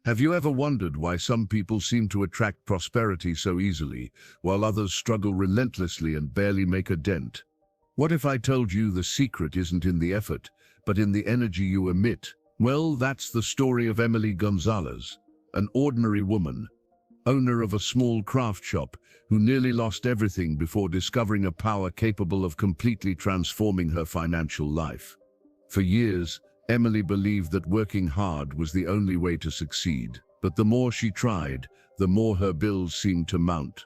Have you ever wondered why some people seem to attract prosperity so easily, while others struggle relentlessly and barely make a dent? What if I told you the secret isn't in the effort, but in the energy you emit? Well, that's the story of Emily Gonzalez, an ordinary woman, owner of a small craft shop, who nearly lost everything before discovering a power capable of completely transforming her financial life. For years, Emily believed that working hard was the only way to succeed, but the more she tried, the more her bills seemed to mount.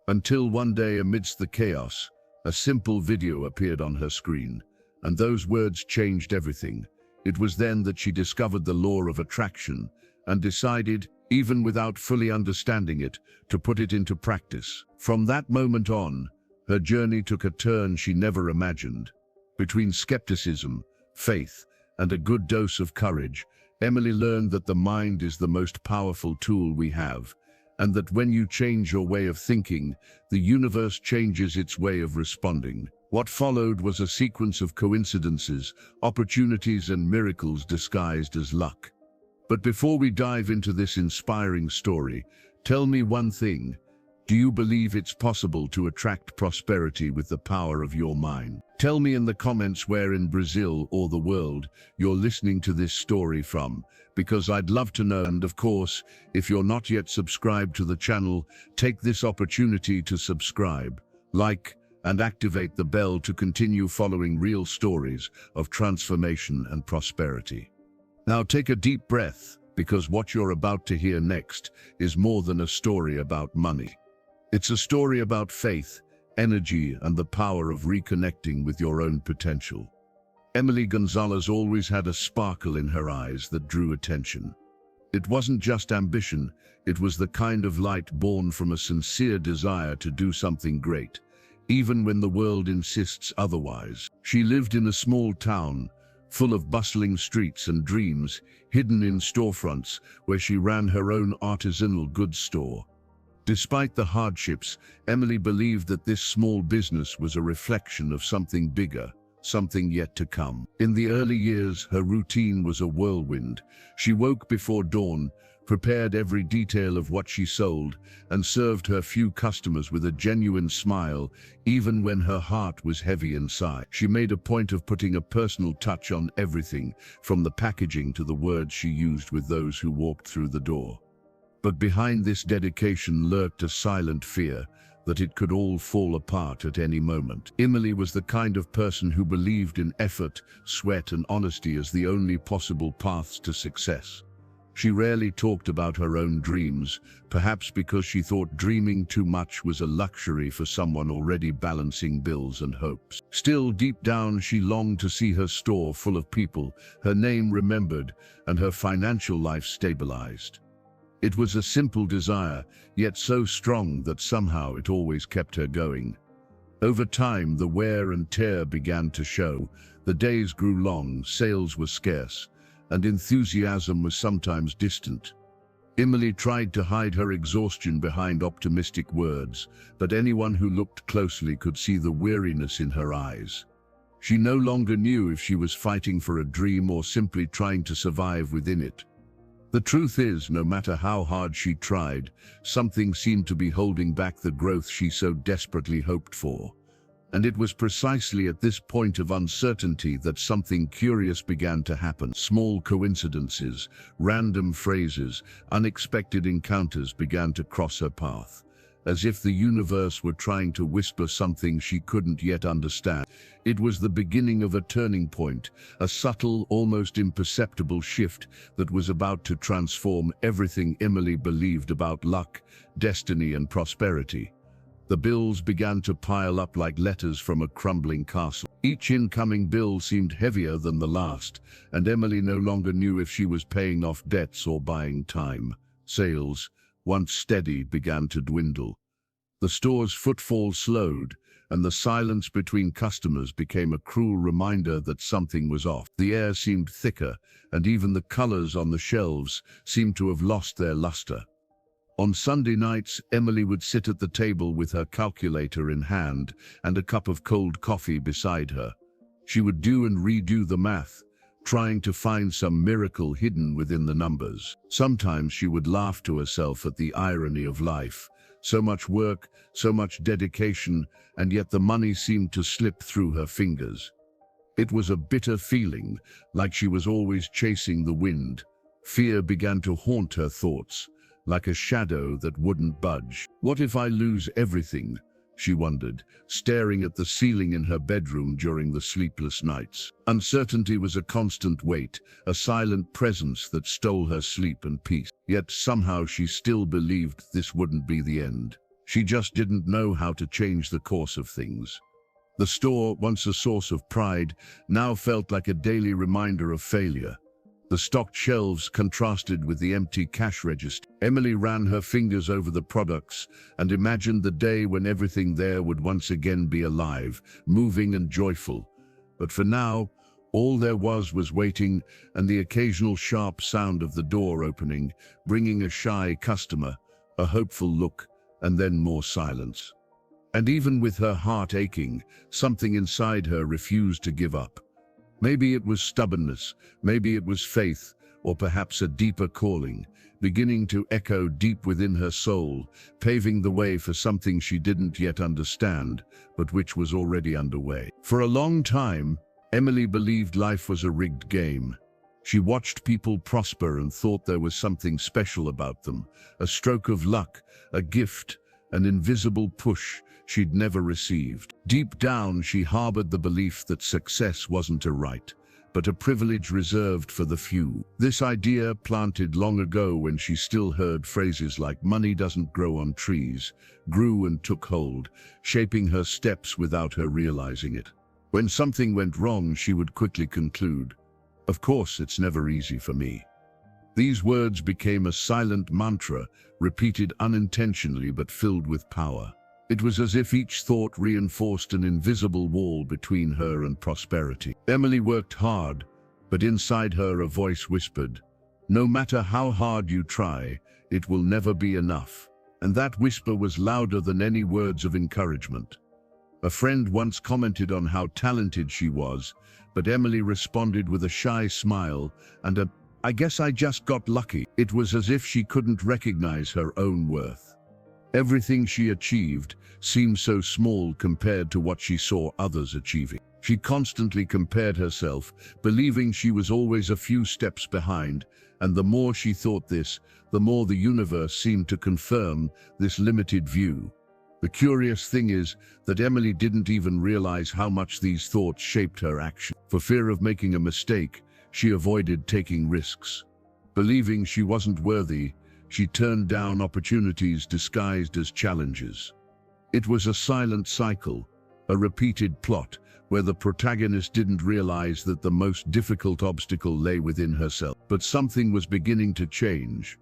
Until one day, amidst the chaos, a simple video appeared on her screen, and those words changed everything. It was then that she discovered the law of attraction and decided, even without fully understanding it, to put it into practice. From that moment on, her journey took a turn she never imagined. Between skepticism, faith, and a good dose of courage, Emily learned that the mind is the most powerful tool we have, and that when you change your way of thinking, the universe changes its way of responding. What followed was a sequence of coincidences, opportunities, and miracles disguised as luck. But before we dive into this inspiring story, tell me one thing. Do you believe it's possible to attract prosperity with the power of your mind? Tell me in the comments where in Brazil or the world you're listening to this story from, because I'd love to know. And of course, if you're not yet subscribed to the channel, take this opportunity to subscribe, like, and activate the bell to continue following real stories of transformation and prosperity. Now take a deep breath, because what you're about to hear next is more than a story about money. It's a story about faith, energy, and the power of reconnecting with your own potential. Emily Gonzalez always had a sparkle in her eyes that drew attention. It wasn't just ambition, it was the kind of light born from a sincere desire to do something great, even when the world insists otherwise. She lived in a small town, full of bustling streets and dreams, hidden in storefronts where she ran her own artisanal goods store. Despite the hardships, Emily believed that this small business was a reflection of something bigger, something yet to come. In the early years, her routine was a whirlwind. She woke before dawn, prepared every detail of what she sold, and served her few customers with a genuine smile, even when her heart was heavy inside. She made a point of putting a personal touch on everything, from the packaging to the words she used with those who walked through the door. But behind this dedication lurked a silent fear that it could all fall apart at any moment. Emily was the kind of person who believed in effort, sweat, and honesty as the only possible paths to success. She rarely talked about her own dreams, perhaps because she thought dreaming too much was a luxury for someone already balancing bills and hopes. Still, deep down, she longed to see her store full of people, her name remembered, and her financial life stabilized. It was a simple desire, yet so strong that somehow it always kept her going. Over time, the wear and tear began to show. The days grew long, sales were scarce, and enthusiasm was sometimes distant. Emily tried to hide her exhaustion behind optimistic words, but anyone who looked closely could see the weariness in her eyes. She no longer knew if she was fighting for a dream or simply trying to survive within it. The truth is, no matter how hard she tried, something seemed to be holding back the growth she so desperately hoped for. And it was precisely at this point of uncertainty that something curious began to happen. Small coincidences, random phrases, unexpected encounters began to cross her path, as if the universe were trying to whisper something she couldn't yet understand. It was the beginning of a turning point, a subtle, almost imperceptible shift that was about to transform everything Emily believed about luck, destiny, and prosperity. The bills began to pile up like letters from a crumbling castle. Each incoming bill seemed heavier than the last, and Emily no longer knew if she was paying off debts or buying time. Sales, once steady, began to dwindle. The store's footfall slowed, and the silence between customers became a cruel reminder that something was off. The air seemed thicker, and even the colors on the shelves seemed to have lost their luster. On Sunday nights, Emily would sit at the table with her calculator in hand and a cup of cold coffee beside her. She would do and redo the math, trying to find some miracle hidden within the numbers. Sometimes she would laugh to herself at the irony of life. So much work, so much dedication, and yet the money seemed to slip through her fingers. It was a bitter feeling, like she was always chasing the wind. Fear began to haunt her thoughts, like a shadow that wouldn't budge. What if I lose everything? She wondered, staring at the ceiling in her bedroom during the sleepless nights. Uncertainty was a constant weight, a silent presence that stole her sleep and peace. Yet somehow she still believed this wouldn't be the end. She just didn't know how to change the course of things. The store, once a source of pride, now felt like a daily reminder of failure. The stocked shelves contrasted with the empty cash register. Emily ran her fingers over the products and imagined the day when everything there would once again be alive, moving and joyful. But for now, all there was waiting and the occasional sharp sound of the door opening, bringing a shy customer, a hopeful look, and then more silence. And even with her heart aching, something inside her refused to give up. Maybe it was stubbornness, maybe it was faith, or perhaps a deeper calling, beginning to echo deep within her soul, paving the way for something she didn't yet understand, but which was already underway. For a long time, Emily believed life was a rigged game. She watched people prosper and thought there was something special about them, a stroke of luck, a gift, an invisible push she'd never received. Deep down, she harbored the belief that success wasn't a right, but a privilege reserved for the few. This idea, planted long ago when she still heard phrases like "money doesn't grow on trees," grew and took hold, shaping her steps without her realizing it. When something went wrong, she would quickly conclude, "Of course, it's never easy for me." These words became a silent mantra, repeated unintentionally but filled with power. It was as if each thought reinforced an invisible wall between her and prosperity. Emily worked hard, but inside her a voice whispered, "No matter how hard you try, it will never be enough." And that whisper was louder than any words of encouragement. A friend once commented on how talented she was, but Emily responded with a shy smile and a, "I guess I just got lucky." It was as if she couldn't recognize her own worth. Everything she achieved seemed so small compared to what she saw others achieving. She constantly compared herself, believing she was always a few steps behind, and the more she thought this, the more the universe seemed to confirm this limited view. The curious thing is that Emily didn't even realize how much these thoughts shaped her action. For fear of making a mistake, she avoided taking risks. Believing she wasn't worthy, she turned down opportunities disguised as challenges. It was a silent cycle, a repeated plot, where the protagonist didn't realize that the most difficult obstacle lay within herself. But something was beginning to change.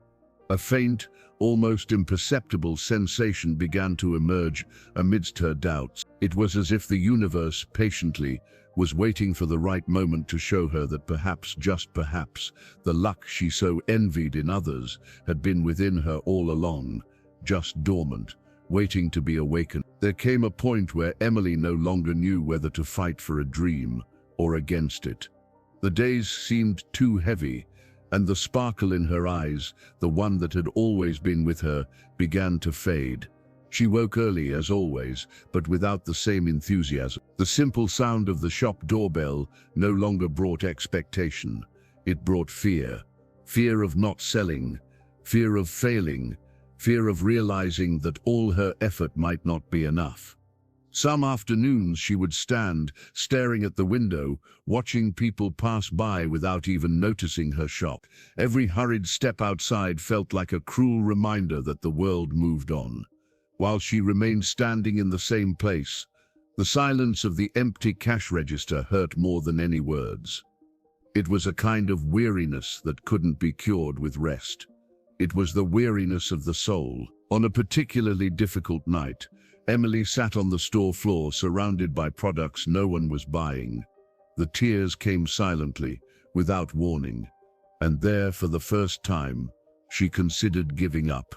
A faint, almost imperceptible sensation began to emerge amidst her doubts. It was as if the universe, patiently, was waiting for the right moment to show her that perhaps, just perhaps, the luck she so envied in others had been within her all along, just dormant, waiting to be awakened. There came a point where Emily no longer knew whether to fight for a dream or against it. The days seemed too heavy, and the sparkle in her eyes, the one that had always been with her, began to fade. She woke early, as always, but without the same enthusiasm. The simple sound of the shop doorbell no longer brought expectation. It brought fear. Fear of not selling, fear of failing, fear of realizing that all her effort might not be enough. Some afternoons she would stand, staring at the window, watching people pass by without even noticing her shop. Every hurried step outside felt like a cruel reminder that the world moved on. While she remained standing in the same place, the silence of the empty cash register hurt more than any words. It was a kind of weariness that couldn't be cured with rest. It was the weariness of the soul. On a particularly difficult night, Emily sat on the store floor surrounded by products no one was buying. The tears came silently, without warning, and there, for the first time, she considered giving up.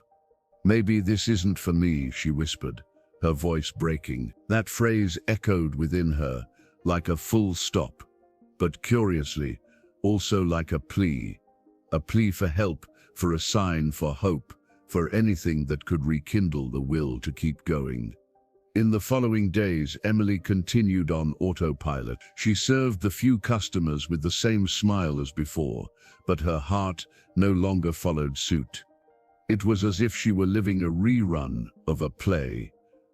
"Maybe this isn't for me," she whispered, her voice breaking. That phrase echoed within her, like a full stop. But curiously, also like a plea for help, for a sign, for hope, for anything that could rekindle the will to keep going. In the following days, Emily continued on autopilot. She served the few customers with the same smile as before, but her heart no longer followed suit. It was as if she were living a rerun of a play,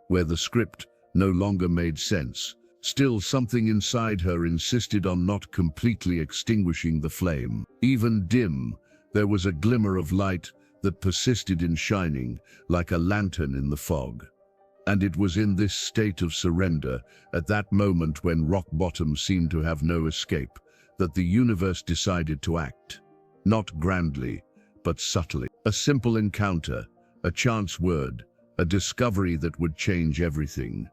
where the script no longer made sense. Still, something inside her insisted on not completely extinguishing the flame. Even dim, there was a glimmer of light that persisted in shining, like a lantern in the fog. And it was in this state of surrender, at that moment when rock bottom seemed to have no escape, that the universe decided to act. Not grandly, but subtly. A simple encounter, a chance word, a discovery that would change everything.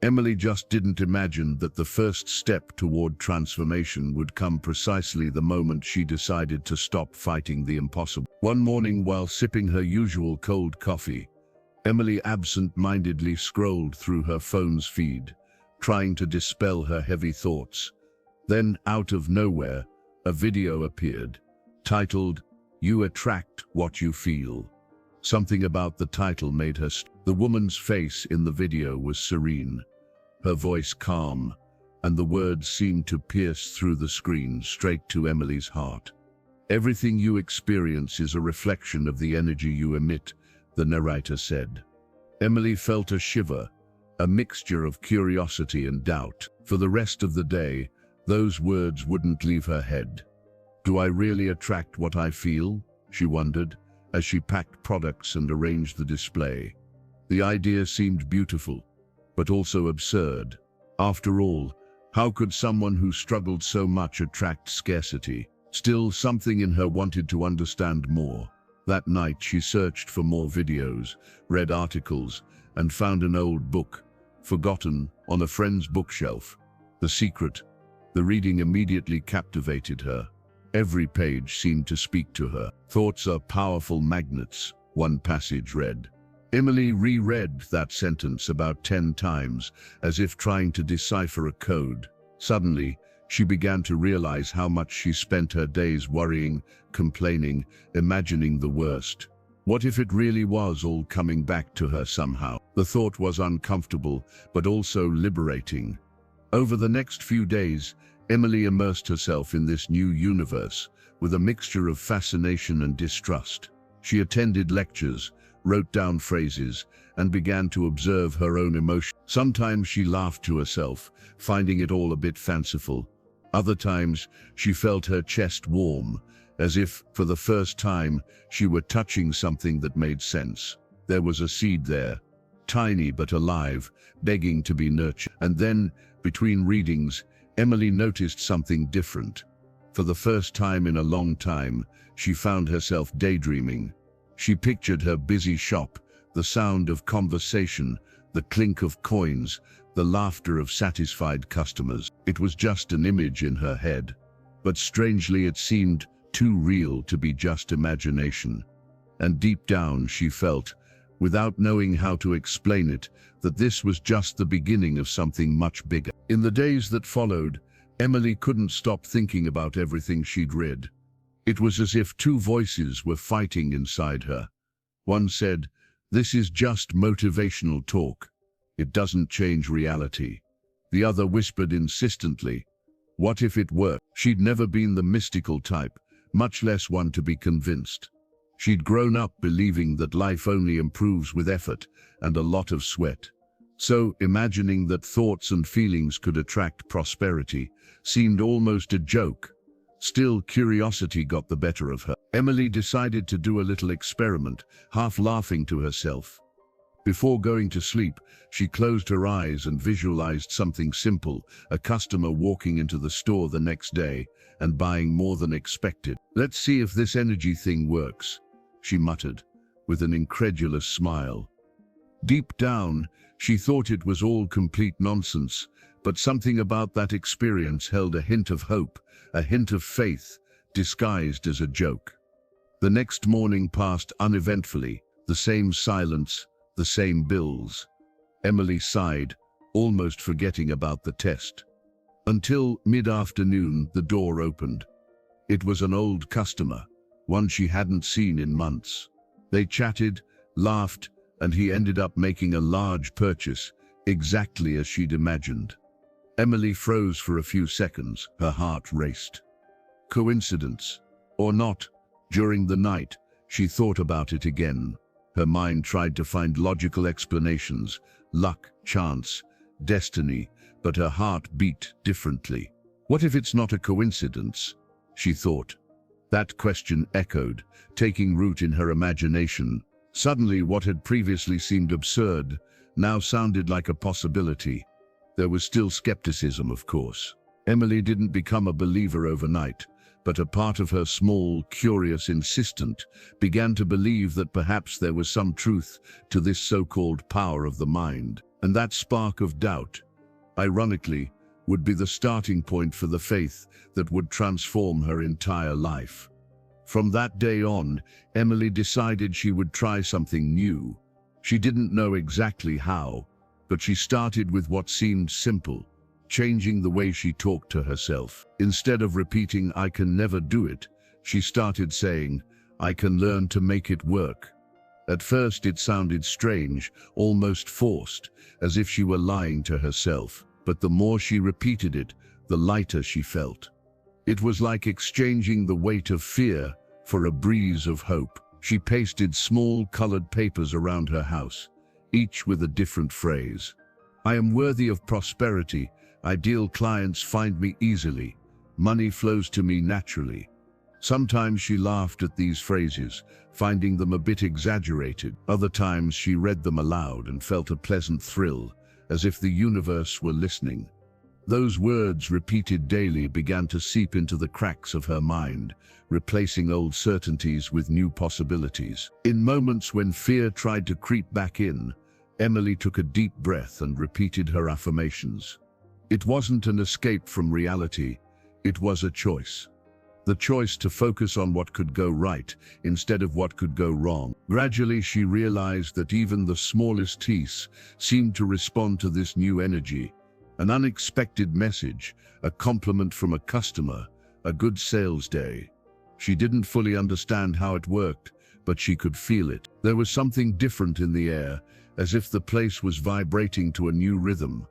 Emily just didn't imagine that the first step toward transformation would come precisely the moment she decided to stop fighting the impossible. One morning, while sipping her usual cold coffee, Emily absent-mindedly scrolled through her phone's feed, trying to dispel her heavy thoughts. Then, out of nowhere, a video appeared, titled, "You Attract What You Feel." Something about the title made her The woman's face in the video was serene, her voice calm, and the words seemed to pierce through the screen straight to Emily's heart. "Everything you experience is a reflection of the energy you emit," the narrator said. Emily felt a shiver, a mixture of curiosity and doubt. For the rest of the day, those words wouldn't leave her head. "Do I really attract what I feel?" she wondered, as she packed products and arranged the display. The idea seemed beautiful, but also absurd. After all, how could someone who struggled so much attract scarcity? Still, something in her wanted to understand more. That night, she searched for more videos, read articles, and found an old book, forgotten, on a friend's bookshelf. The Secret. The reading immediately captivated her. Every page seemed to speak to her. "Thoughts are powerful magnets," one passage read. Emily reread that sentence about 10 times, as if trying to decipher a code. Suddenly, she began to realize how much she spent her days worrying, complaining, imagining the worst. What if it really was all coming back to her somehow? The thought was uncomfortable, but also liberating. Over the next few days, Emily immersed herself in this new universe, with a mixture of fascination and distrust. She attended lectures, wrote down phrases, and began to observe her own emotions. Sometimes she laughed to herself, finding it all a bit fanciful. Other times, she felt her chest warm, as if, for the first time, she were touching something that made sense. There was a seed there, tiny but alive, begging to be nurtured. And then, between readings, Emily noticed something different. For the first time in a long time, she found herself daydreaming. She pictured her busy shop, the sound of conversation, the clink of coins, the laughter of satisfied customers. It was just an image in her head, but strangely it seemed too real to be just imagination. And deep down she felt, without knowing how to explain it, that this was just the beginning of something much bigger. In the days that followed, Emily couldn't stop thinking about everything she'd read. It was as if two voices were fighting inside her. One said, "This is just motivational talk. It doesn't change reality." The other whispered insistently, "What if it worked?" She'd never been the mystical type, much less one to be convinced. She'd grown up believing that life only improves with effort and a lot of sweat. So, imagining that thoughts and feelings could attract prosperity seemed almost a joke. Still, curiosity got the better of her. Emily decided to do a little experiment, half laughing to herself. Before going to sleep, she closed her eyes and visualized something simple, a customer walking into the store the next day and buying more than expected. "Let's see if this energy thing works," she muttered, with an incredulous smile. Deep down, she thought it was all complete nonsense, but something about that experience held a hint of hope, a hint of faith, disguised as a joke. The next morning passed uneventfully, the same silence, the same bills. Emily sighed, almost forgetting about the test. Until mid-afternoon, the door opened. It was an old customer, one she hadn't seen in months. They chatted, laughed, and he ended up making a large purchase, exactly as she'd imagined. Emily froze for a few seconds, her heart raced. Coincidence? Or not? During the night, she thought about it again. Her mind tried to find logical explanations, luck, chance, destiny, but her heart beat differently. What if it's not a coincidence? She thought. That question echoed, taking root in her imagination. Suddenly, what had previously seemed absurd now sounded like a possibility. There was still skepticism, of course. Emily didn't become a believer overnight, but a part of her small, curious insistent began to believe that perhaps there was some truth to this so-called power of the mind. And that spark of doubt, ironically, would be the starting point for the faith that would transform her entire life. From that day on, Emily decided she would try something new. She didn't know exactly how, but she started with what seemed simple, changing the way she talked to herself. Instead of repeating, "I can never do it," she started saying, "I can learn to make it work." At first it sounded strange, almost forced, as if she were lying to herself. But the more she repeated it, the lighter she felt. It was like exchanging the weight of fear for a breeze of hope. She pasted small colored papers around her house, each with a different phrase. "I am worthy of prosperity. Ideal clients find me easily. Money flows to me naturally." Sometimes she laughed at these phrases, finding them a bit exaggerated. Other times she read them aloud and felt a pleasant thrill, as if the universe were listening. Those words, repeated daily, began to seep into the cracks of her mind, replacing old certainties with new possibilities. In moments when fear tried to creep back in, Emily took a deep breath and repeated her affirmations. It wasn't an escape from reality, it was a choice. The choice to focus on what could go right instead of what could go wrong. Gradually, she realized that even the smallest piece seemed to respond to this new energy. An unexpected message, a compliment from a customer, a good sales day. She didn't fully understand how it worked, but she could feel it. There was something different in the air, as if the place was vibrating to a new rhythm.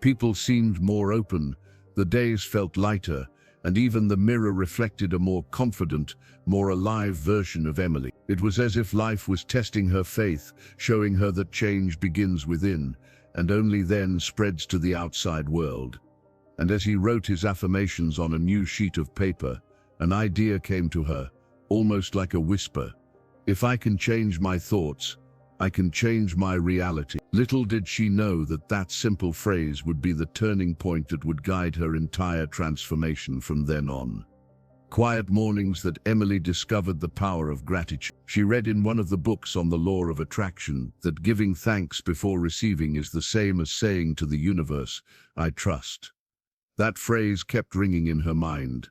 People seemed more open, the days felt lighter, and even the mirror reflected a more confident, more alive version of Emily. It was as if life was testing her faith, showing her that change begins within, and only then spreads to the outside world. And as he wrote his affirmations on a new sheet of paper, an idea came to her, almost like a whisper. "If I can change my thoughts, I can change my reality." Little did she know that that simple phrase would be the turning point that would guide her entire transformation from then on. Quiet mornings that Emily discovered the power of gratitude. She read in one of the books on the law of attraction that giving thanks before receiving is the same as saying to the universe, "I trust." That phrase kept ringing in her mind,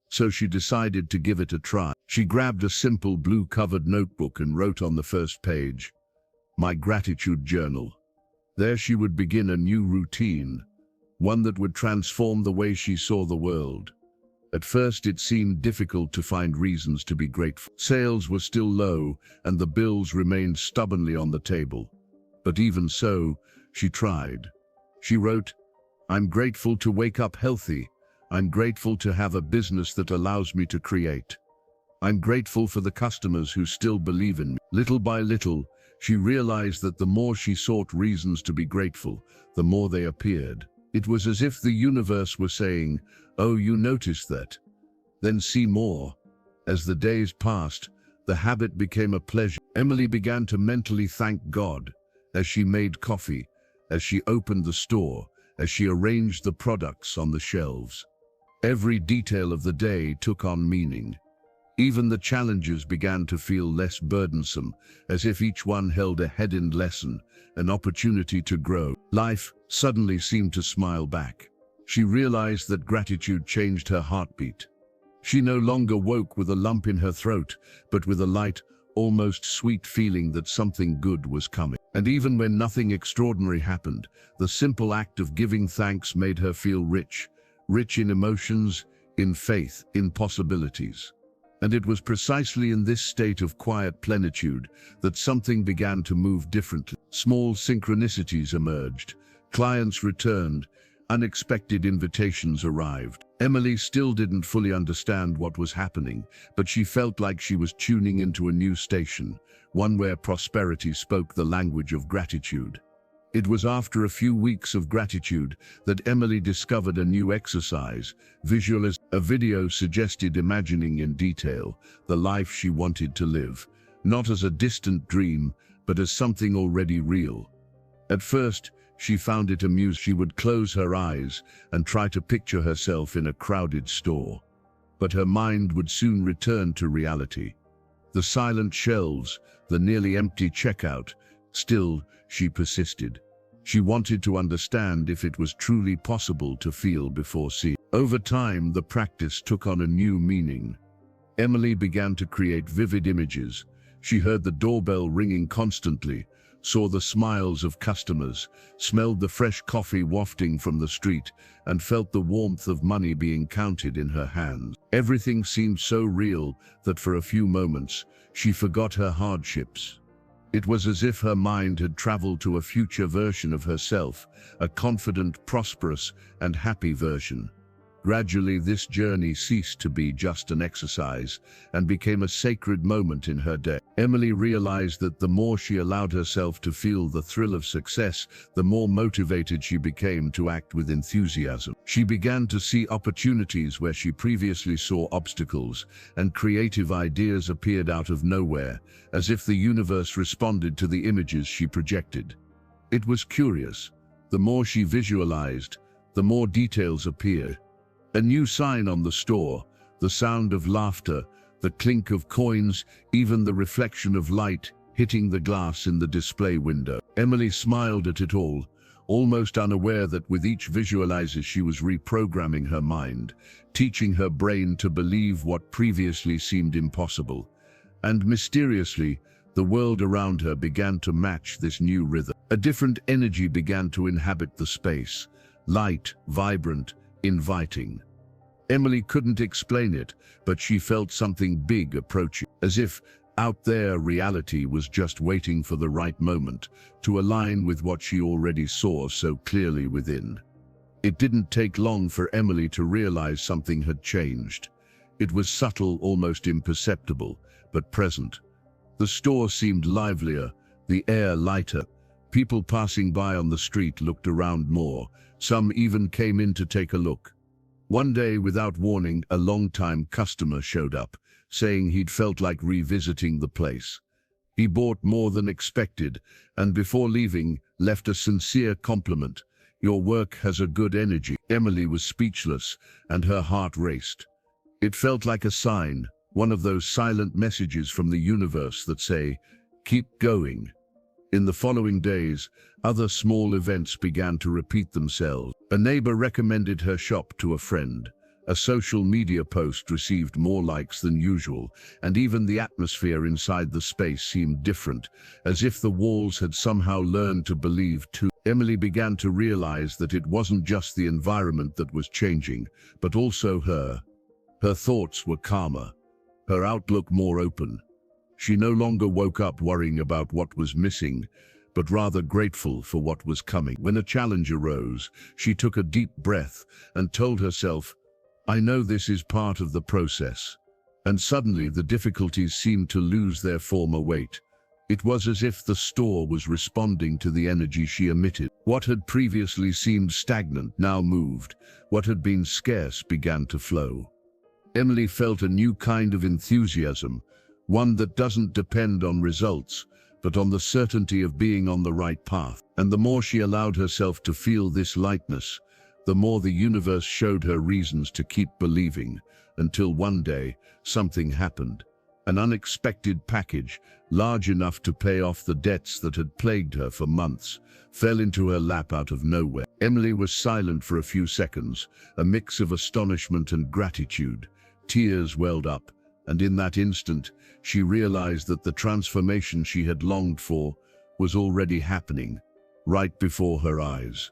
so she decided to give it a try. She grabbed a simple blue-covered notebook and wrote on the first page, "My gratitude journal." There she would begin a new routine, one that would transform the way she saw the world. At first it seemed difficult to find reasons to be grateful. Sales were still low, and the bills remained stubbornly on the table. But even so, she tried. She wrote, "I'm grateful to wake up healthy. I'm grateful to have a business that allows me to create. I'm grateful for the customers who still believe in me." Little by little, she realized that the more she sought reasons to be grateful, the more they appeared. It was as if the universe were saying, "Oh, you noticed that? Then see more." As the days passed, the habit became a pleasure. Emily began to mentally thank God as she made coffee, as she opened the store, as she arranged the products on the shelves. Every detail of the day took on meaning. Even the challenges began to feel less burdensome, as if each one held a hidden lesson, an opportunity to grow. Life suddenly seemed to smile back. She realized that gratitude changed her heartbeat. She no longer woke with a lump in her throat, but with a light, almost sweet feeling that something good was coming. And even when nothing extraordinary happened, the simple act of giving thanks made her feel rich in emotions, in faith, in possibilities. And it was precisely in this state of quiet plenitude that something began to move differently. Small synchronicities emerged, clients returned, unexpected invitations arrived. Emily still didn't fully understand what was happening, but she felt like she was tuning into a new station, one where prosperity spoke the language of gratitude. It was after a few weeks of gratitude that Emily discovered a new exercise, visualization. A video suggested imagining in detail the life she wanted to live, not as a distant dream, but as something already real. At first, she found it amusing. She would close her eyes and try to picture herself in a crowded store. But her mind would soon return to reality. The silent shelves, the nearly empty checkout. Still, she persisted. She wanted to understand if it was truly possible to feel before seeing. Over time, the practice took on a new meaning. Emily began to create vivid images. She heard the doorbell ringing constantly, saw the smiles of customers, smelled the fresh coffee wafting from the street, and felt the warmth of money being counted in her hands. Everything seemed so real that for a few moments, she forgot her hardships. It was as if her mind had traveled to a future version of herself, a confident, prosperous, and happy version. Gradually, this journey ceased to be just an exercise and became a sacred moment in her day. Emily realized that the more she allowed herself to feel the thrill of success, the more motivated she became to act with enthusiasm. She began to see opportunities where she previously saw obstacles, and creative ideas appeared out of nowhere, as if the universe responded to the images she projected. It was curious. The more she visualized, the more details appeared. A new sign on the store, the sound of laughter, the clink of coins, even the reflection of light hitting the glass in the display window. Emily smiled at it all, almost unaware that with each visualization she was reprogramming her mind, teaching her brain to believe what previously seemed impossible. And mysteriously, the world around her began to match this new rhythm. A different energy began to inhabit the space, light, vibrant, inviting. Emily couldn't explain it, but she felt something big approaching, as if out there reality was just waiting for the right moment to align with what she already saw so clearly within. It didn't take long for Emily to realize something had changed. It was subtle, almost imperceptible, but present. The store seemed livelier, the air lighter. People passing by on the street looked around more. Some even came in to take a look. One day, without warning, a long-time customer showed up, saying he'd felt like revisiting the place. He bought more than expected, and before leaving, left a sincere compliment. "Your work has a good energy." Emily was speechless, and her heart raced. It felt like a sign, one of those silent messages from the universe that say, "Keep going." In the following days, other small events began to repeat themselves. A neighbor recommended her shop to a friend. A social media post received more likes than usual, and even the atmosphere inside the space seemed different, as if the walls had somehow learned to believe too. Emily began to realize that it wasn't just the environment that was changing, but also her. Her thoughts were calmer, her outlook more open. She no longer woke up worrying about what was missing, but rather grateful for what was coming. When a challenge arose, she took a deep breath and told herself, "I know this is part of the process." And suddenly the difficulties seemed to lose their former weight. It was as if the store was responding to the energy she emitted. What had previously seemed stagnant now moved. What had been scarce began to flow. Emily felt a new kind of enthusiasm, one that doesn't depend on results, but on the certainty of being on the right path. And the more she allowed herself to feel this lightness, the more the universe showed her reasons to keep believing, until one day, something happened. An unexpected package, large enough to pay off the debts that had plagued her for months, fell into her lap out of nowhere. Emily was silent for a few seconds, a mix of astonishment and gratitude. Tears welled up, and in that instant, she realized that the transformation she had longed for was already happening, right before her eyes.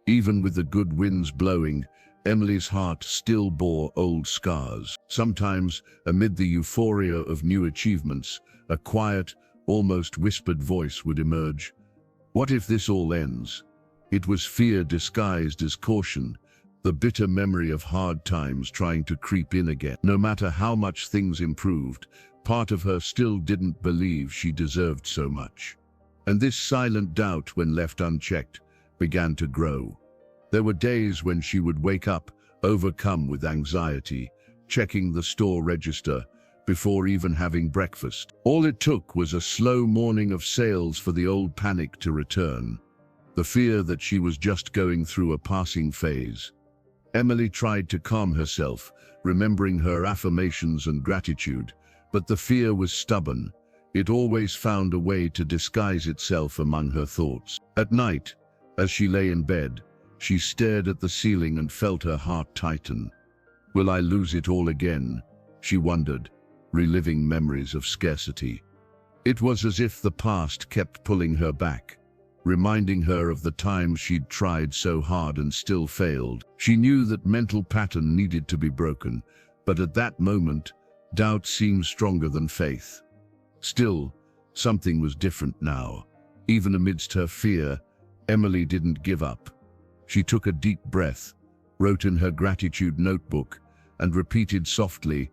Even with the good winds blowing, Emily's heart still bore old scars. Sometimes, amid the euphoria of new achievements, a quiet, almost whispered voice would emerge. What if this all ends? It was fear disguised as caution, the bitter memory of hard times trying to creep in again. No matter how much things improved, part of her still didn't believe she deserved so much. And this silent doubt, when left unchecked, began to grow. There were days when she would wake up, overcome with anxiety, checking the store register before even having breakfast. All it took was a slow morning of sales for the old panic to return, the fear that she was just going through a passing phase. Emily tried to calm herself, remembering her affirmations and gratitude, but the fear was stubborn. It always found a way to disguise itself among her thoughts. At night, as she lay in bed, she stared at the ceiling and felt her heart tighten. Will I lose it all again? She wondered, reliving memories of scarcity. It was as if the past kept pulling her back, reminding her of the times she'd tried so hard and still failed. She knew that mental pattern needed to be broken, but at that moment, doubt seemed stronger than faith. Still, something was different now. Even amidst her fear, Emily didn't give up. She took a deep breath, wrote in her gratitude notebook, and repeated softly,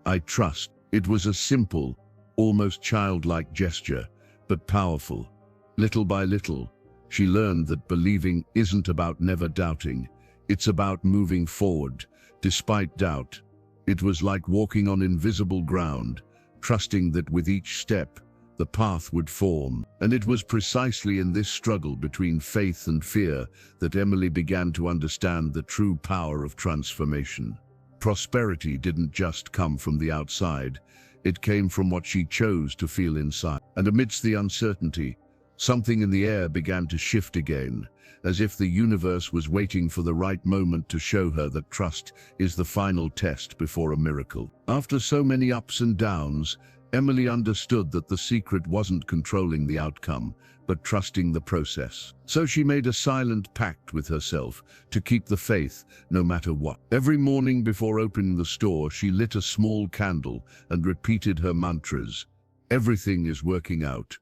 "I trust." It was a simple, almost childlike gesture, but powerful. Little by little, she learned that believing isn't about never doubting. It's about moving forward, despite doubt. It was like walking on invisible ground, trusting that with each step, the path would form. And it was precisely in this struggle between faith and fear that Emily began to understand the true power of transformation. Prosperity didn't just come from the outside, it came from what she chose to feel inside. And amidst the uncertainty, something in the air began to shift again, as if the universe was waiting for the right moment to show her that trust is the final test before a miracle. After so many ups and downs, Emily understood that the secret wasn't controlling the outcome, but trusting the process. So she made a silent pact with herself to keep the faith no matter what. Every morning before opening the store, she lit a small candle and repeated her mantras. Everything is working out.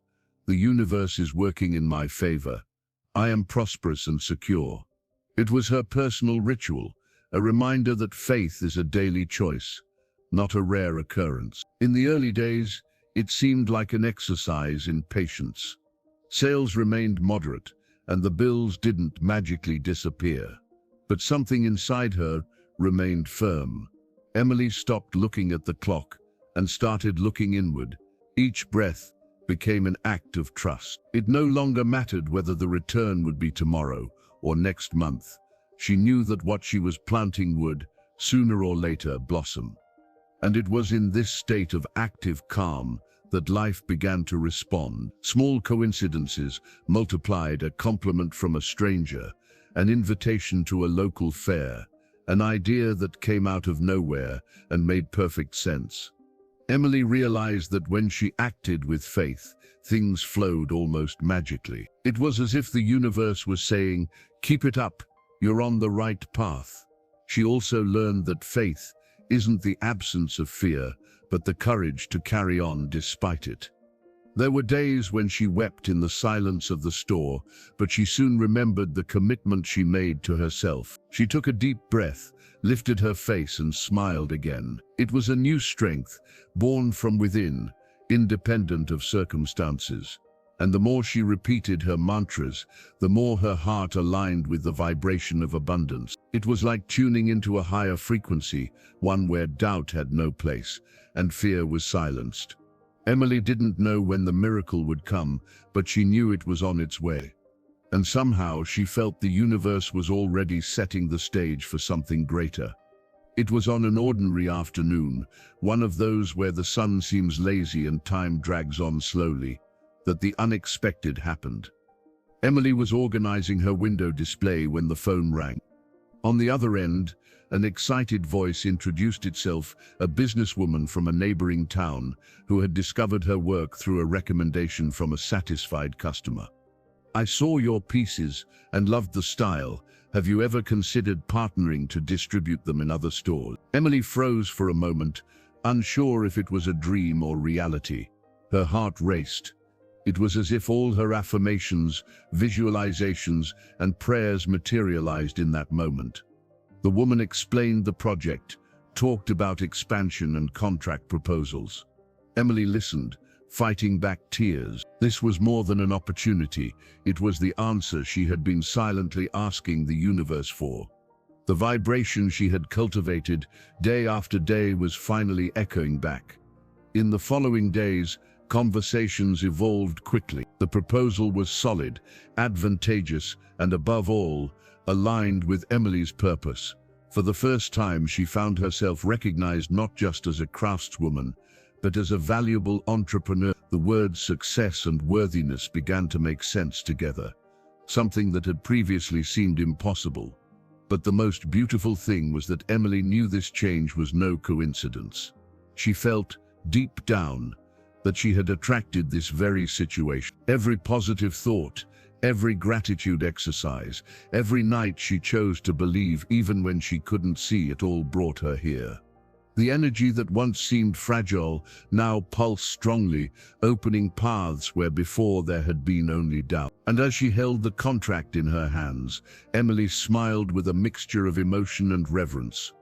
The universe is working in my favor. I am prosperous and secure. It was her personal ritual, a reminder that faith is a daily choice, not a rare occurrence. In the early days, it seemed like an exercise in patience. Sales remained moderate, and the bills didn't magically disappear. But something inside her remained firm. Emily stopped looking at the clock and started looking inward. Each breath became an act of trust. It no longer mattered whether the return would be tomorrow or next month. She knew that what she was planting would, sooner or later, blossom. And it was in this state of active calm that life began to respond. Small coincidences multiplied: a compliment from a stranger, an invitation to a local fair, an idea that came out of nowhere and made perfect sense. Emily realized that when she acted with faith, things flowed almost magically. It was as if the universe was saying, "Keep it up, you're on the right path." She also learned that faith isn't the absence of fear, but the courage to carry on despite it. There were days when she wept in the silence of the store, but she soon remembered the commitment she made to herself. She took a deep breath, lifted her face, and smiled again. It was a new strength, born from within, independent of circumstances. And the more she repeated her mantras, the more her heart aligned with the vibration of abundance. It was like tuning into a higher frequency, one where doubt had no place and fear was silenced. Emily didn't know when the miracle would come, but she knew it was on its way. And somehow she felt the universe was already setting the stage for something greater. It was on an ordinary afternoon, one of those where the sun seems lazy and time drags on slowly, that the unexpected happened. Emily was organizing her window display when the phone rang. On the other end, an excited voice introduced itself, a businesswoman from a neighboring town who had discovered her work through a recommendation from a satisfied customer. I saw your pieces and loved the style. Have you ever considered partnering to distribute them in other stores? Emily froze for a moment, unsure if it was a dream or reality. Her heart raced. It was as if all her affirmations, visualizations, and prayers materialized in that moment. The woman explained the project, talked about expansion and contract proposals. Emily listened, fighting back tears. This was more than an opportunity. It was the answer she had been silently asking the universe for. The vibration she had cultivated day after day was finally echoing back. In the following days, conversations evolved quickly. The proposal was solid, advantageous, and above all, aligned with Emily's purpose. For the first time, she found herself recognized not just as a craftswoman, but as a valuable entrepreneur. The words success and worthiness began to make sense together, something that had previously seemed impossible. But the most beautiful thing was that Emily knew this change was no coincidence. She felt, deep down, that she had attracted this very situation. Every positive thought, every gratitude exercise, every night she chose to believe even when she couldn't see it, all brought her here. The energy that once seemed fragile now pulsed strongly, opening paths where before there had been only doubt. And as she held the contract in her hands, Emily smiled with a mixture of emotion and reverence.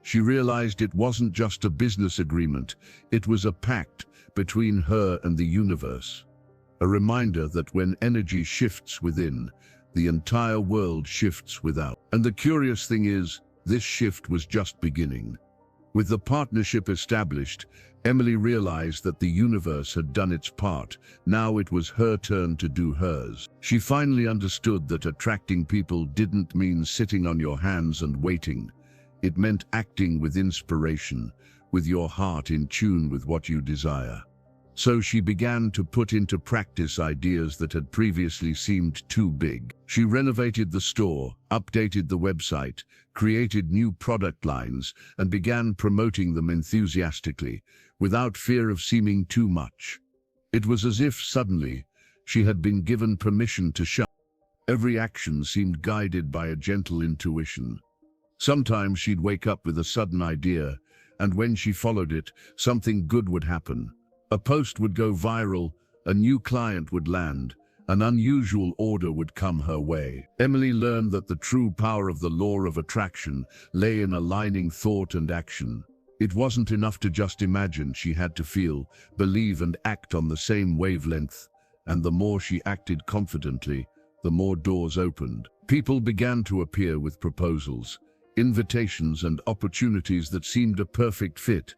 She realized it wasn't just a business agreement, it was a pact between her and the universe. A reminder that when energy shifts within, the entire world shifts without. And the curious thing is, this shift was just beginning. With the partnership established, Emily realized that the universe had done its part. Now it was her turn to do hers. She finally understood that attracting people didn't mean sitting on your hands and waiting. It meant acting with inspiration, with your heart in tune with what you desire. So she began to put into practice ideas that had previously seemed too big. She renovated the store, updated the website, created new product lines, and began promoting them enthusiastically, without fear of seeming too much. It was as if suddenly she had been given permission to shine. Every action seemed guided by a gentle intuition. Sometimes she'd wake up with a sudden idea, and when she followed it, something good would happen. A post would go viral, a new client would land, an unusual order would come her way. Emily learned that the true power of the law of attraction lay in aligning thought and action. It wasn't enough to just imagine, she had to feel, believe, and act on the same wavelength. And the more she acted confidently, the more doors opened. People began to appear with proposals, invitations, and opportunities that seemed a perfect fit.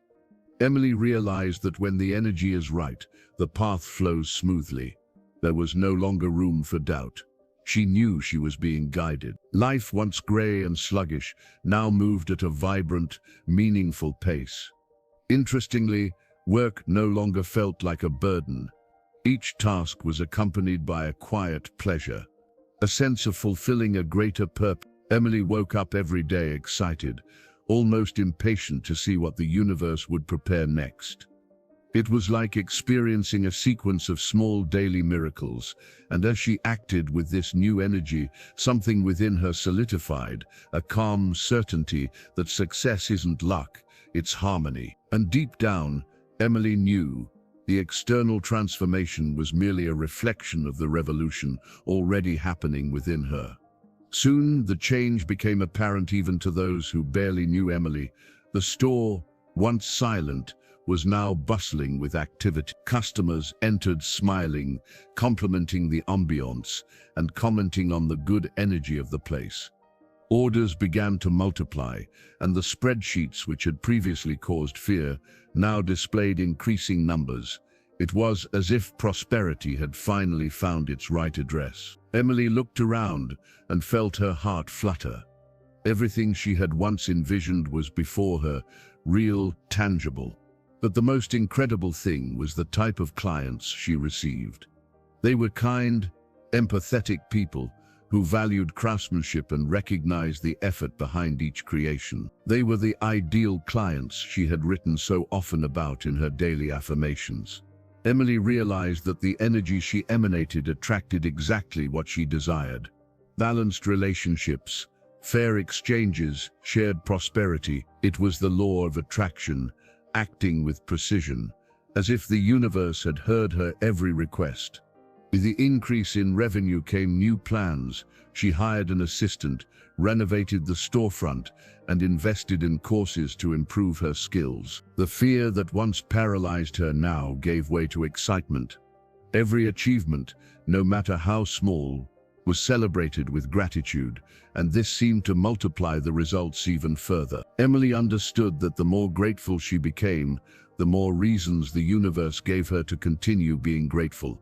Emily realized that when the energy is right, the path flows smoothly. There was no longer room for doubt. She knew she was being guided. Life, once gray and sluggish, now moved at a vibrant, meaningful pace. Interestingly, work no longer felt like a burden. Each task was accompanied by a quiet pleasure, a sense of fulfilling a greater purpose. Emily woke up every day excited, almost impatient to see what the universe would prepare next. It was like experiencing a sequence of small daily miracles, and as she acted with this new energy, something within her solidified, a calm certainty that success isn't luck, it's harmony. And deep down, Emily knew the external transformation was merely a reflection of the revolution already happening within her. Soon, the change became apparent even to those who barely knew Emily. The store, once silent, was now bustling with activity. Customers entered smiling, complimenting the ambiance, and commenting on the good energy of the place. Orders began to multiply, and the spreadsheets which had previously caused fear now displayed increasing numbers. It was as if prosperity had finally found its right address. Emily looked around and felt her heart flutter. Everything she had once envisioned was before her, real, tangible. But the most incredible thing was the type of clients she received. They were kind, empathetic people who valued craftsmanship and recognized the effort behind each creation. They were the ideal clients she had written so often about in her daily affirmations. Emily realized that the energy she emanated attracted exactly what she desired. Balanced relationships, fair exchanges, shared prosperity. It was the law of attraction, acting with precision, as if the universe had heard her every request. With the increase in revenue came new plans. She hired an assistant, renovated the storefront, and invested in courses to improve her skills. The fear that once paralyzed her now gave way to excitement. Every achievement, no matter how small, was celebrated with gratitude, and this seemed to multiply the results even further. Emily understood that the more grateful she became, the more reasons the universe gave her to continue being grateful.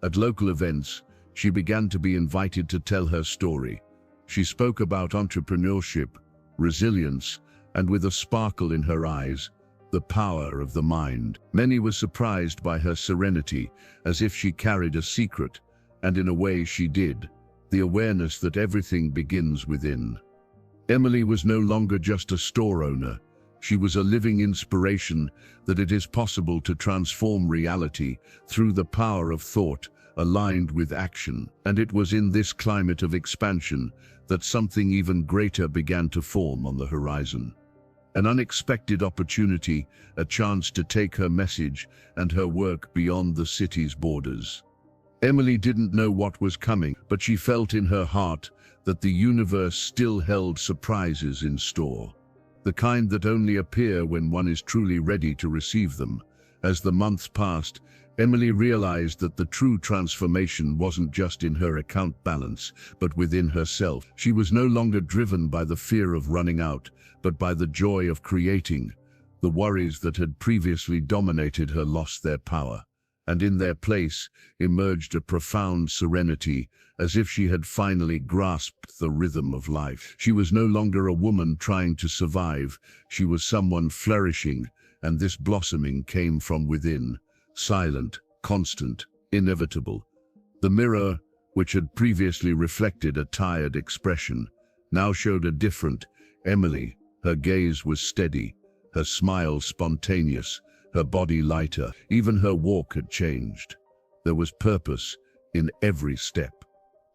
At local events, she began to be invited to tell her story. She spoke about entrepreneurship, resilience, and with a sparkle in her eyes, the power of the mind. Many were surprised by her serenity, as if she carried a secret, and in a way she did, the awareness that everything begins within. Emily was no longer just a store owner. She was a living inspiration that it is possible to transform reality through the power of thought aligned with action. And it was in this climate of expansion that something even greater began to form on the horizon. An unexpected opportunity, a chance to take her message and her work beyond the city's borders. Emily didn't know what was coming, but she felt in her heart that the universe still held surprises in store. The kind that only appear when one is truly ready to receive them. As the months passed, Emily realized that the true transformation wasn't just in her account balance, but within herself. She was no longer driven by the fear of running out, but by the joy of creating. The worries that had previously dominated her lost their power, and in their place emerged a profound serenity, as if she had finally grasped the rhythm of life. She was no longer a woman trying to survive, she was someone flourishing, and this blossoming came from within, silent, constant, inevitable. The mirror, which had previously reflected a tired expression, now showed a different Emily. Her gaze was steady, her smile spontaneous, her body lighter. Even her walk had changed. There was purpose in every step.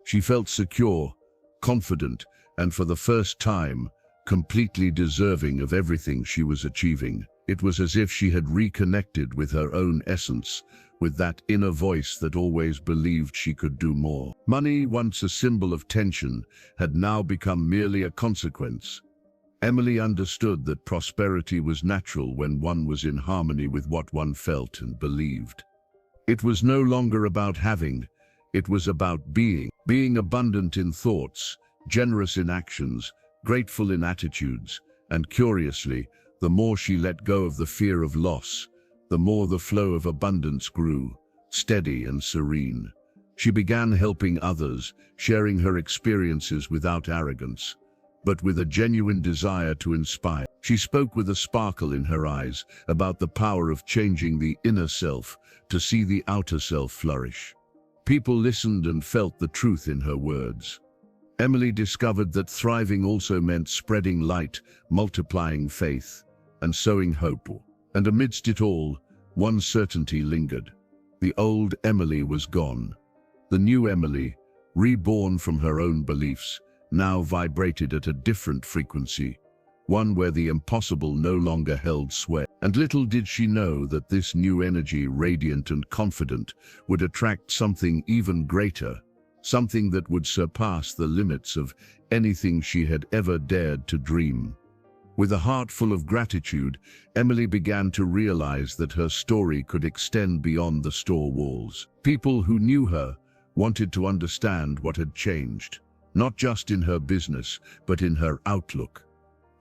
She felt secure, confident, and for the first time, completely deserving of everything she was achieving. It was as if she had reconnected with her own essence, with that inner voice that always believed she could do more. Money, once a symbol of tension, had now become merely a consequence. Emily understood that prosperity was natural when one was in harmony with what one felt and believed. It was no longer about having, it was about being. Being abundant in thoughts, generous in actions, grateful in attitudes, and curiously, the more she let go of the fear of loss, the more the flow of abundance grew, steady and serene. She began helping others, sharing her experiences without arrogance, but with a genuine desire to inspire. She spoke with a sparkle in her eyes about the power of changing the inner self to see the outer self flourish. People listened and felt the truth in her words. Emily discovered that thriving also meant spreading light, multiplying faith, and sowing hope. And amidst it all, one certainty lingered. The old Emily was gone. The new Emily, reborn from her own beliefs, now vibrated at a different frequency, one where the impossible no longer held sway. And little did she know that this new energy, radiant and confident, would attract something even greater, something that would surpass the limits of anything she had ever dared to dream. With a heart full of gratitude, Emily began to realize that her story could extend beyond the store walls. People who knew her wanted to understand what had changed, not just in her business, but in her outlook,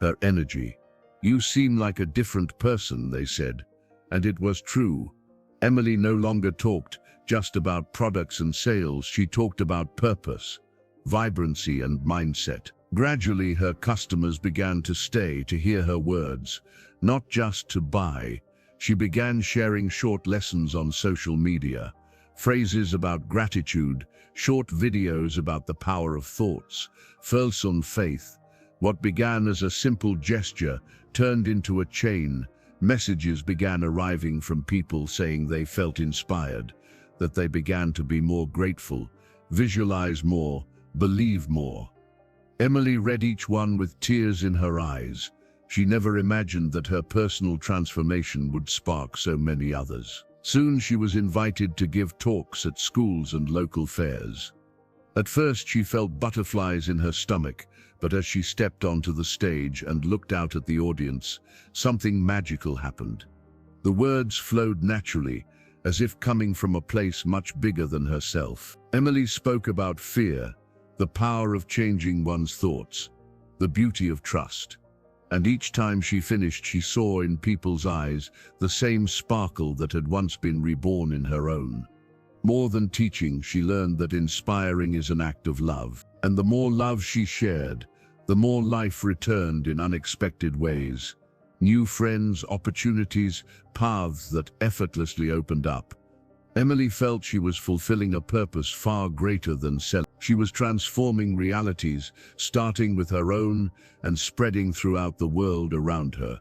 her energy. "You seem like a different person," they said. And it was true. Emily no longer talked just about products and sales. She talked about purpose, vibrancy, and mindset. Gradually, her customers began to stay to hear her words, not just to buy. She began sharing short lessons on social media, phrases about gratitude, short videos about the power of thoughts, focus on faith. What began as a simple gesture turned into a chain, Messages began arriving from people saying they felt inspired, that they began to be more grateful, visualize more, believe more. Emily read each one with tears in her eyes. She never imagined that her personal transformation would spark so many others. Soon she was invited to give talks at schools and local fairs. At first she felt butterflies in her stomach, but as she stepped onto the stage and looked out at the audience, something magical happened. The words flowed naturally, as if coming from a place much bigger than herself. Emily spoke about fear, the power of changing one's thoughts, the beauty of trust. And each time she finished, she saw in people's eyes the same sparkle that had once been reborn in her own. More than teaching, she learned that inspiring is an act of love. And the more love she shared, the more life returned in unexpected ways. New friends, opportunities, paths that effortlessly opened up. Emily felt she was fulfilling a purpose far greater than self. She was transforming realities, starting with her own and spreading throughout the world around her.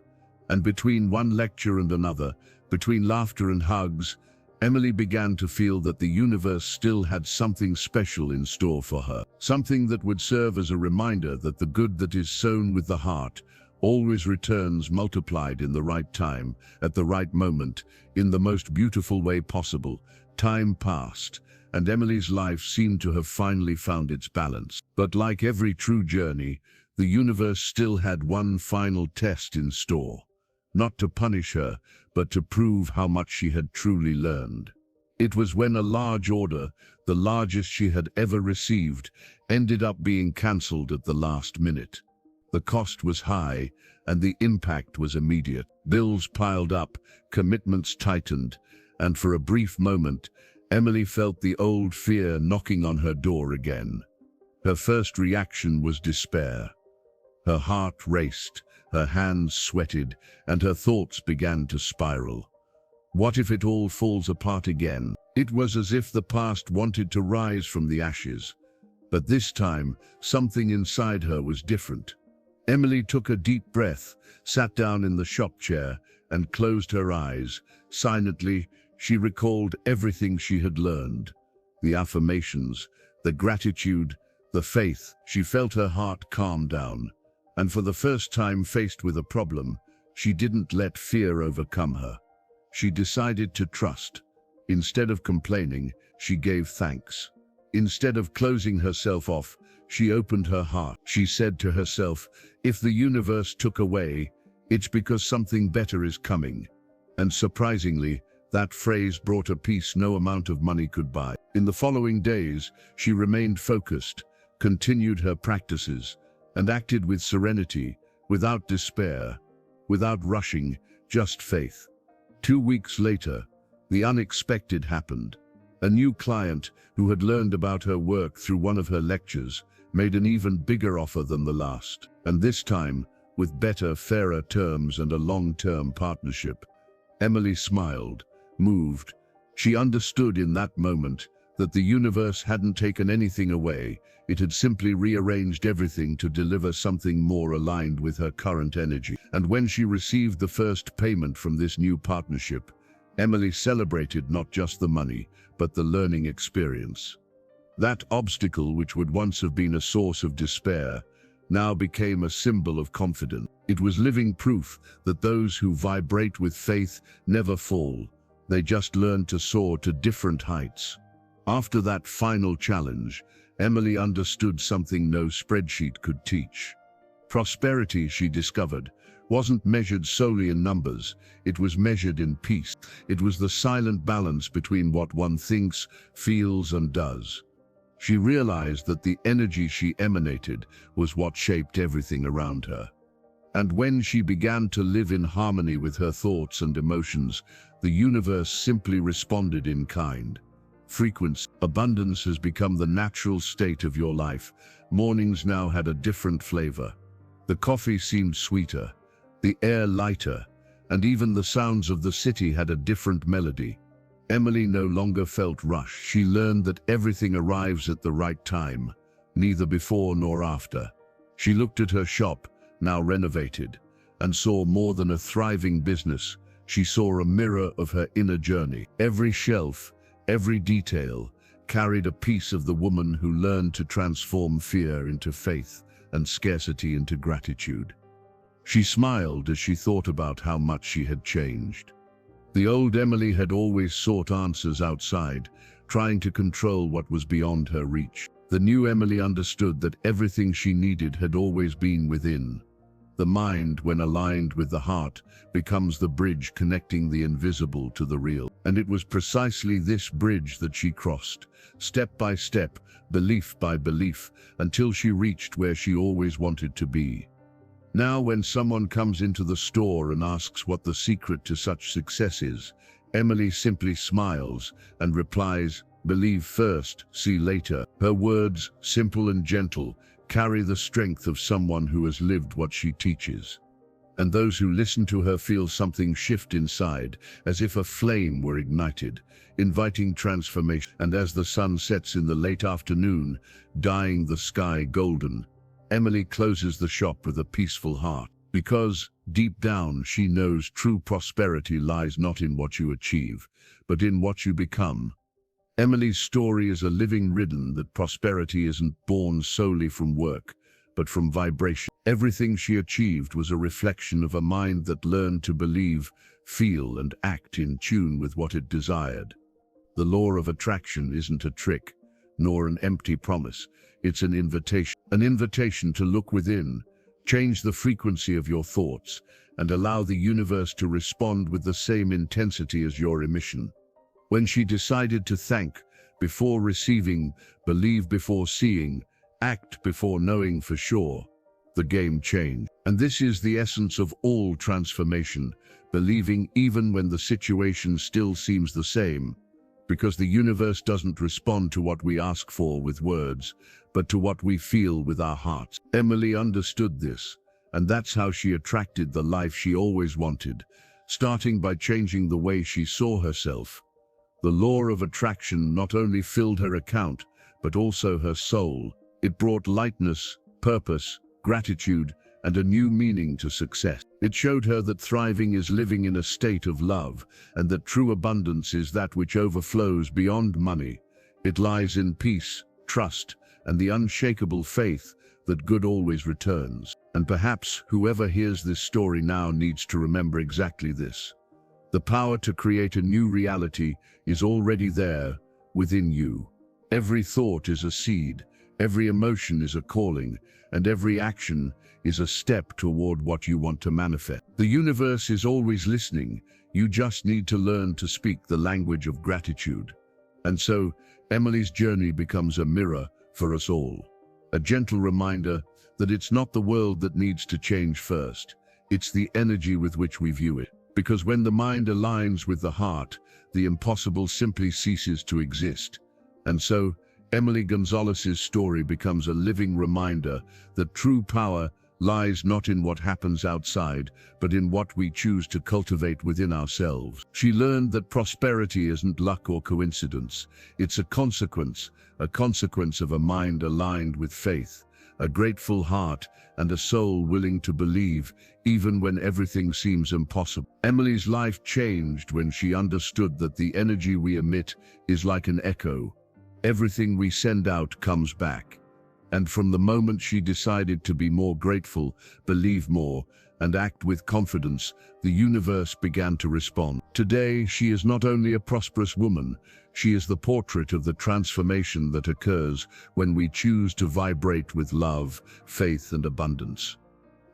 And between one lecture and another, between laughter and hugs, Emily began to feel that the universe still had something special in store for her. Something that would serve as a reminder that the good that is sown with the heart always returns multiplied in the right time, at the right moment, in the most beautiful way possible. Time passed, and Emily's life seemed to have finally found its balance. But like every true journey, the universe still had one final test in store. Not to punish her, but to prove how much she had truly learned. It was when a large order, the largest she had ever received, ended up being cancelled at the last minute. The cost was high, and the impact was immediate. Bills piled up, commitments tightened, and for a brief moment, Emily felt the old fear knocking on her door again. Her first reaction was despair. Her heart raced, her hands sweated, and her thoughts began to spiral. What if it all falls apart again? It was as if the past wanted to rise from the ashes. But this time, something inside her was different. Emily took a deep breath, sat down in the shop chair, and closed her eyes. Silently, she recalled everything she had learned. The affirmations, the gratitude, the faith. She felt her heart calm down. And for the first time faced with a problem, she didn't let fear overcome her. She decided to trust. Instead of complaining, she gave thanks. Instead of closing herself off, she opened her heart. She said to herself, if the universe took away, it's because something better is coming. And surprisingly, that phrase brought a peace no amount of money could buy. In the following days, she remained focused, continued her practices, and acted with serenity, without despair, without rushing, just faith. 2 weeks later, the unexpected happened. A new client, who had learned about her work through one of her lectures, made an even bigger offer than the last, and this time, with better, fairer terms and a long-term partnership. Emily smiled, moved. She understood in that moment that the universe hadn't taken anything away. It had simply rearranged everything to deliver something more aligned with her current energy. And when she received the first payment from this new partnership, Emily celebrated not just the money, but the learning experience. That obstacle, which would once have been a source of despair, now became a symbol of confidence. It was living proof that those who vibrate with faith never fall. They just learn to soar to different heights. After that final challenge, Emily understood something no spreadsheet could teach. Prosperity, she discovered, wasn't measured solely in numbers. It was measured in peace. It was the silent balance between what one thinks, feels, and does. She realized that the energy she emanated was what shaped everything around her. And when she began to live in harmony with her thoughts and emotions, the universe simply responded in kind. Frequency. Abundance has become the natural state of your life. Mornings now had a different flavor. The coffee seemed sweeter, the air lighter, and even the sounds of the city had a different melody. Emily no longer felt rushed. She learned that everything arrives at the right time, neither before nor after. She looked at her shop, now renovated, and saw more than a thriving business. She saw a mirror of her inner journey. Every shelf, every detail, carried a piece of the woman who learned to transform fear into faith and scarcity into gratitude. She smiled as she thought about how much she had changed. The old Emily had always sought answers outside, trying to control what was beyond her reach. The new Emily understood that everything she needed had always been within. The mind, when aligned with the heart, becomes the bridge connecting the invisible to the real. And it was precisely this bridge that she crossed, step by step, belief by belief, until she reached where she always wanted to be. Now, when someone comes into the store and asks what the secret to such success is, Emily simply smiles and replies, "Believe first, see later." Her words, simple and gentle, carry the strength of someone who has lived what she teaches. And those who listen to her feel something shift inside, as if a flame were ignited, inviting transformation. And as the sun sets in the late afternoon, dyeing the sky golden, Emily closes the shop with a peaceful heart, because, deep down, she knows true prosperity lies not in what you achieve, but in what you become. Emily's story is a living riddle that prosperity isn't born solely from work, but from vibration. Everything she achieved was a reflection of a mind that learned to believe, feel, and act in tune with what it desired. The law of attraction isn't a trick, nor an empty promise. It's an invitation to look within, change the frequency of your thoughts, and allow the universe to respond with the same intensity as your emission. When she decided to thank before receiving, believe before seeing, act before knowing for sure, the game changed. And this is the essence of all transformation, believing even when the situation still seems the same, because the universe doesn't respond to what we ask for with words, but to what we feel with our hearts. Emily understood this, and that's how she attracted the life she always wanted, starting by changing the way she saw herself. The law of attraction not only filled her account, but also her soul. It brought lightness, purpose, gratitude, and a new meaning to success. It showed her that thriving is living in a state of love, and that true abundance is that which overflows beyond money. It lies in peace, trust, and the unshakable faith that good always returns. And perhaps whoever hears this story now needs to remember exactly this. The power to create a new reality is already there, within you. Every thought is a seed, every emotion is a calling, and every action is a step toward what you want to manifest. The universe is always listening. You just need to learn to speak the language of gratitude. And so, Emily's journey becomes a mirror for us all. A gentle reminder that it's not the world that needs to change first. It's the energy with which we view it. Because when the mind aligns with the heart, the impossible simply ceases to exist. And so, Emily Gonzalez's story becomes a living reminder that true power lies not in what happens outside, but in what we choose to cultivate within ourselves. She learned that prosperity isn't luck or coincidence. It's a consequence of a mind aligned with faith, a grateful heart, and a soul willing to believe, even when everything seems impossible. Emily's life changed when she understood that the energy we emit is like an echo. Everything we send out comes back. And from the moment she decided to be more grateful, believe more, and act with confidence, the universe began to respond. Today, she is not only a prosperous woman, she is the portrait of the transformation that occurs when we choose to vibrate with love, faith, and abundance.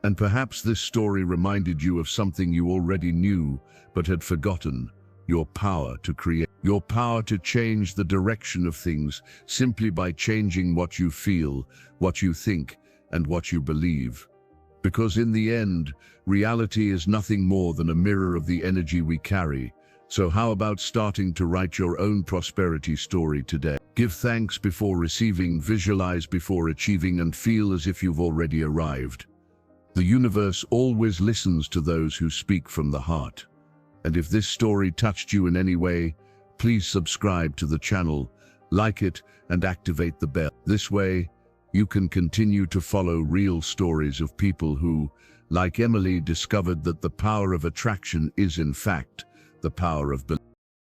And perhaps this story reminded you of something you already knew but had forgotten: your power to create. Your power to change the direction of things simply by changing what you feel, what you think, and what you believe. Because in the end, reality is nothing more than a mirror of the energy we carry. So how about starting to write your own prosperity story today? Give thanks before receiving, visualize before achieving, and feel as if you've already arrived. The universe always listens to those who speak from the heart. And if this story touched you in any way, please subscribe to the channel, like it, and activate the bell. This way, You can continue to follow real stories of people who, like Emily, discovered that the power of attraction is, in fact, the power of belief.